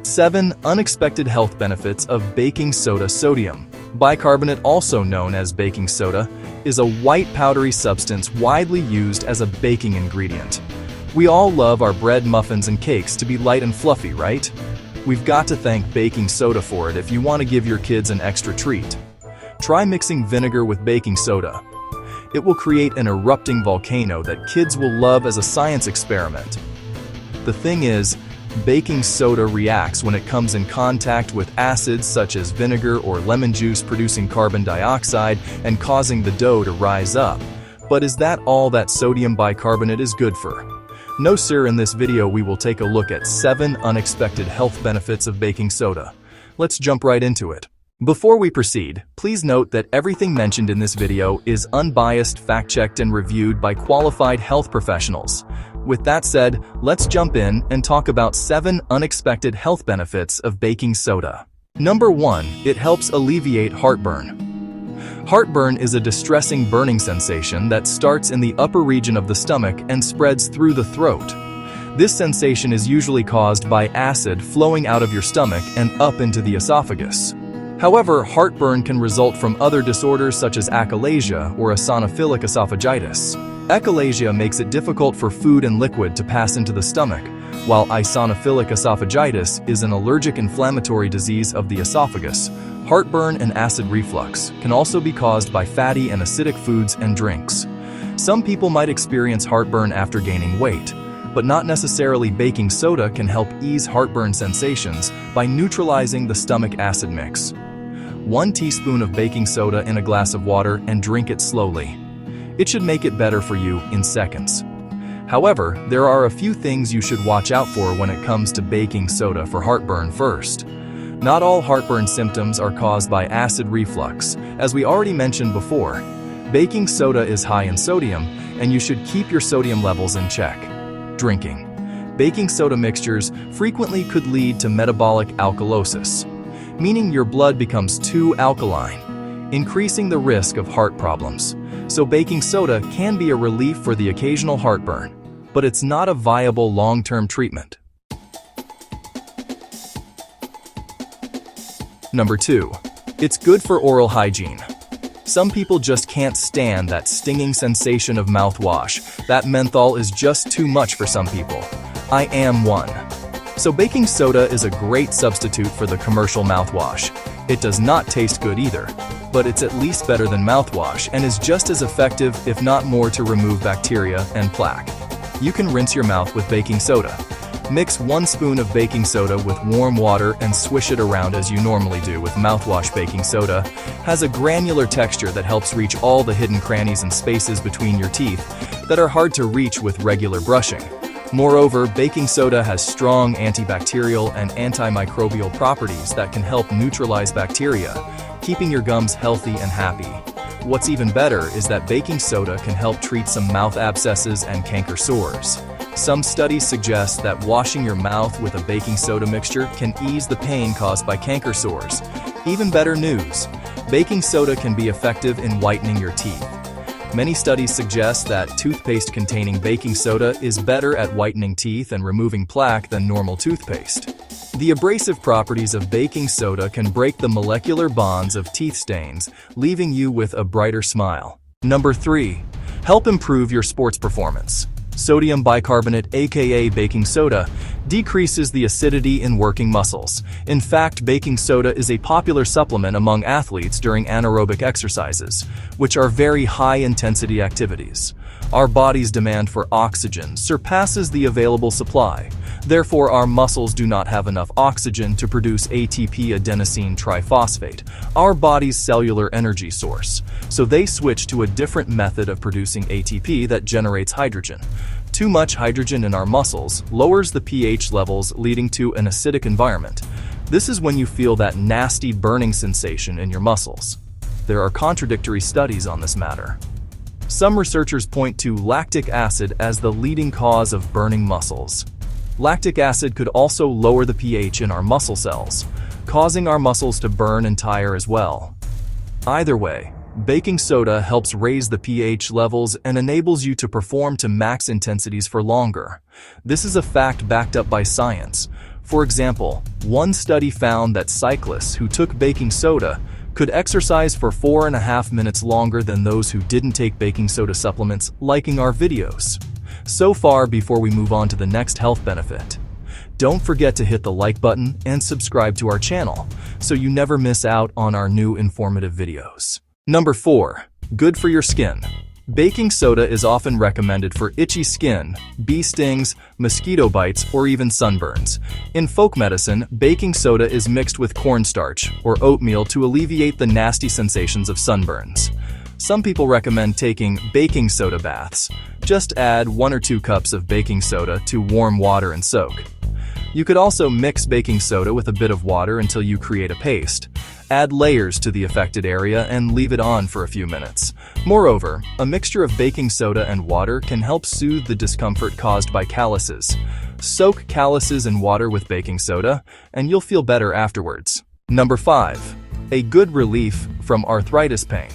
7 Unexpected health benefits of baking soda. Sodium bicarbonate, also known as baking soda, is a white powdery substance widely used as a baking ingredient. We all love our bread, muffins, and cakes to be light and fluffy, right? We've got to thank baking soda for it if you want to give your kids an extra treat. Try mixing vinegar with baking soda. It will create an erupting volcano that kids will love as a science experiment. The thing is, baking soda reacts when it comes in contact with acids such as vinegar or lemon juice, producing carbon dioxide and causing the dough to rise up. But is that all that sodium bicarbonate is good for? No sir, in this video we will take a look at 7 unexpected health benefits of baking soda. Let's jump right into it. Before we proceed, please note that everything mentioned in this video is unbiased, fact-checked, and reviewed by qualified health professionals. With that said, let's jump in and talk about 7 unexpected health benefits of baking soda. Number 1. It helps alleviate heartburn. Heartburn is a distressing burning sensation that starts in the upper region of the stomach and spreads through the throat. This sensation is usually caused by acid flowing out of your stomach and up into the esophagus. However, heartburn can result from other disorders such as achalasia or eosinophilic esophagitis. Achalasia makes it difficult for food and liquid to pass into the stomach, while eosinophilic esophagitis is an allergic inflammatory disease of the esophagus. Heartburn and acid reflux can also be caused by fatty and acidic foods and drinks. Some people might experience heartburn after gaining weight, but not necessarily. Baking soda can help ease heartburn sensations by neutralizing the stomach acid mix. 1 teaspoon of baking soda in a glass of water and drink it slowly. It should make it better for you in seconds. However, there are a few things you should watch out for when it comes to baking soda for heartburn. First, not all heartburn symptoms are caused by acid reflux. As we already mentioned before, baking soda is high in sodium, and you should keep your sodium levels in check. Drinking baking soda mixtures frequently could lead to metabolic alkalosis, meaning your blood becomes too alkaline, increasing the risk of heart problems. So baking soda can be a relief for the occasional heartburn, but it's not a viable long-term treatment. Number 2. It's good for oral hygiene. Some people just can't stand that stinging sensation of mouthwash. That menthol is just too much for some people. I am one. So baking soda is a great substitute for the commercial mouthwash. It does not taste good either, but it's at least better than mouthwash and is just as effective, if not more, to remove bacteria and plaque. You can rinse your mouth with baking soda. Mix 1 spoon of baking soda with warm water and swish it around as you normally do with mouthwash. Baking soda has a granular texture that helps reach all the hidden crannies and spaces between your teeth that are hard to reach with regular brushing. Moreover, baking soda has strong antibacterial and antimicrobial properties that can help neutralize bacteria, keeping your gums healthy and happy. What's even better is that baking soda can help treat some mouth abscesses and canker sores. Some studies suggest that washing your mouth with a baking soda mixture can ease the pain caused by canker sores. Even better news, baking soda can be effective in whitening your teeth. Many studies suggest that toothpaste containing baking soda is better at whitening teeth and removing plaque than normal toothpaste. The abrasive properties of baking soda can break the molecular bonds of teeth stains, leaving you with a brighter smile. Number 3. Help improve your sports performance. Sodium bicarbonate, aka baking soda, decreases the acidity in working muscles. In fact, baking soda is a popular supplement among athletes during anaerobic exercises, which are very high-intensity activities. Our body's demand for oxygen surpasses the available supply. Therefore, our muscles do not have enough oxygen to produce ATP, adenosine triphosphate, our body's cellular energy source. So they switch to a different method of producing ATP that generates hydrogen. Too much hydrogen in our muscles lowers the pH levels, leading to an acidic environment. This is when you feel that nasty burning sensation in your muscles. There are contradictory studies on this matter. Some researchers point to lactic acid as the leading cause of burning muscles. Lactic acid could also lower the pH in our muscle cells, causing our muscles to burn and tire as well. Either way, baking soda helps raise the pH levels and enables you to perform to max intensities for longer. This is a fact backed up by science. For example, one study found that cyclists who took baking soda could exercise for 4.5 minutes longer than those who didn't take baking soda supplements, liking our videos. So far, before we move on to the next health benefit, don't forget to hit the like button and subscribe to our channel so you never miss out on our new informative videos. Number 4. Good for your skin. Baking soda is often recommended for itchy skin, bee stings, mosquito bites, or even sunburns. In folk medicine, baking soda is mixed with cornstarch or oatmeal to alleviate the nasty sensations of sunburns. Some people recommend taking baking soda baths. Just add 1 or 2 cups of baking soda to warm water and soak. You could also mix baking soda with a bit of water until you create a paste. Add layers to the affected area and leave it on for a few minutes. Moreover, a mixture of baking soda and water can help soothe the discomfort caused by calluses. Soak calluses in water with baking soda, and you'll feel better afterwards. Number 5. A good relief from arthritis pain.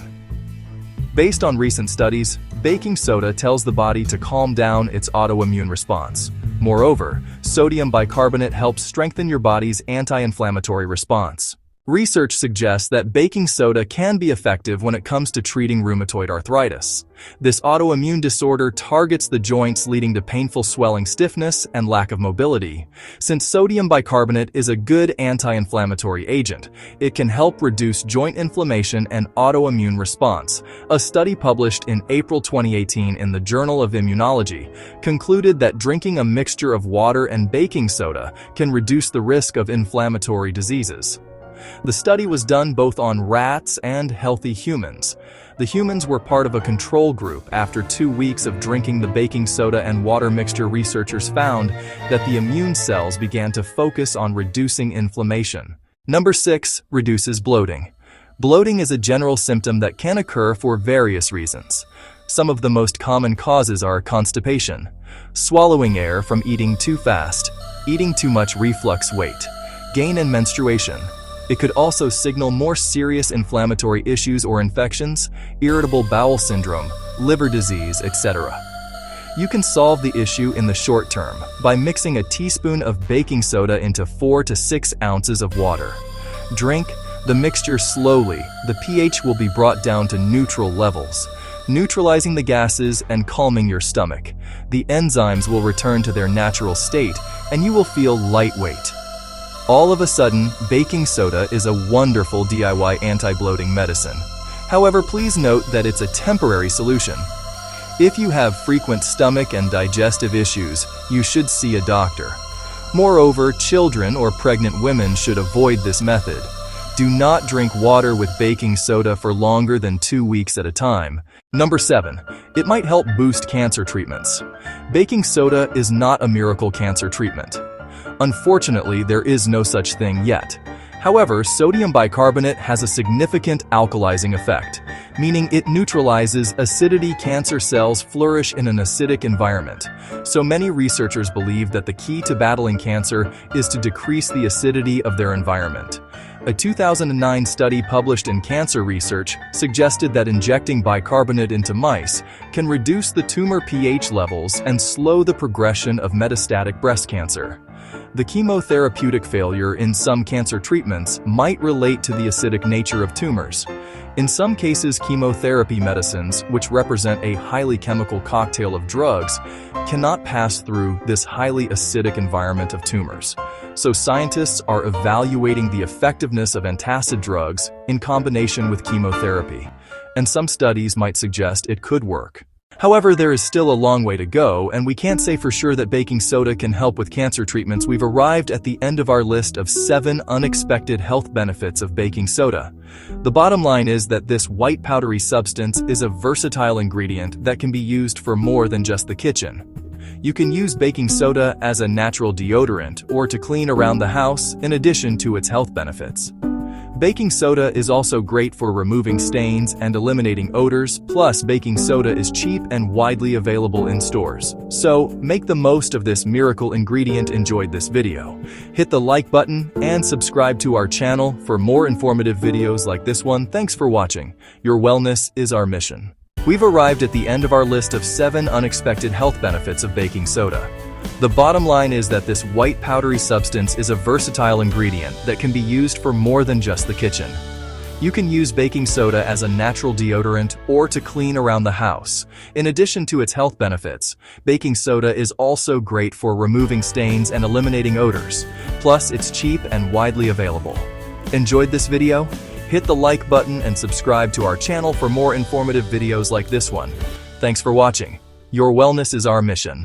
Based on recent studies, baking soda tells the body to calm down its autoimmune response. Moreover, sodium bicarbonate helps strengthen your body's anti-inflammatory response. Research suggests that baking soda can be effective when it comes to treating rheumatoid arthritis. This autoimmune disorder targets the joints, leading to painful swelling, stiffness, and lack of mobility. Since sodium bicarbonate is a good anti-inflammatory agent, it can help reduce joint inflammation and autoimmune response. A study published in April 2018 in the Journal of Immunology concluded that drinking a mixture of water and baking soda can reduce the risk of inflammatory diseases. The study was done both on rats and healthy humans. The humans were part of a control group. After 2 weeks of drinking the baking soda and water mixture, researchers found that the immune cells began to focus on reducing inflammation. Number 6. Reduces bloating. Bloating is a general symptom that can occur for various reasons. Some of the most common causes are constipation, swallowing air from eating too fast, eating too much, reflux, weight gain, and menstruation. It could also signal more serious inflammatory issues or infections, irritable bowel syndrome, liver disease, etc. You can solve the issue in the short term by mixing a teaspoon of baking soda into 4 to 6 ounces of water. Drink the mixture slowly. The pH will be brought down to neutral levels, neutralizing the gases and calming your stomach. The enzymes will return to their natural state, and you will feel lightweight. All of a sudden, baking soda is a wonderful DIY anti-bloating medicine. However, please note that it's a temporary solution. If you have frequent stomach and digestive issues, you should see a doctor. Moreover, children or pregnant women should avoid this method. Do not drink water with baking soda for longer than 2 weeks at a time. Number 7. It might help boost cancer treatments. Baking soda is not a miracle cancer treatment. Unfortunately, there is no such thing yet. However, sodium bicarbonate has a significant alkalizing effect, meaning it neutralizes acidity. Cancer cells flourish in an acidic environment. So many researchers believe that the key to battling cancer is to decrease the acidity of their environment. A 2009 study published in Cancer Research suggested that injecting bicarbonate into mice can reduce the tumor pH levels and slow the progression of metastatic breast cancer. The chemotherapeutic failure in some cancer treatments might relate to the acidic nature of tumors. In some cases, chemotherapy medicines, which represent a highly chemical cocktail of drugs, cannot pass through this highly acidic environment of tumors. So scientists are evaluating the effectiveness of antacid drugs in combination with chemotherapy, and some studies might suggest it could work. However, there is still a long way to go, and we can't say for sure that baking soda can help with cancer treatments. We've arrived at the end of our list of 7 unexpected health benefits of baking soda. The bottom line is that this white powdery substance is a versatile ingredient that can be used for more than just the kitchen. You can use baking soda as a natural deodorant or to clean around the house, in addition to its health benefits. Baking soda is also great for removing stains and eliminating odors, plus baking soda is cheap and widely available in stores. So, make the most of this miracle ingredient. Enjoyed this video? Hit the like button and subscribe to our channel for more informative videos like this one. Thanks for watching. Your wellness is our mission. We've arrived at the end of our list of 7 unexpected health benefits of baking soda. The bottom line is that this white powdery substance is a versatile ingredient that can be used for more than just the kitchen. You can use baking soda as a natural deodorant or to clean around the house. In addition to its health benefits, baking soda is also great for removing stains and eliminating odors. Plus, it's cheap and widely available. Enjoyed this video? Hit the like button and subscribe to our channel for more informative videos like this one. Thanks for watching. Your wellness is our mission.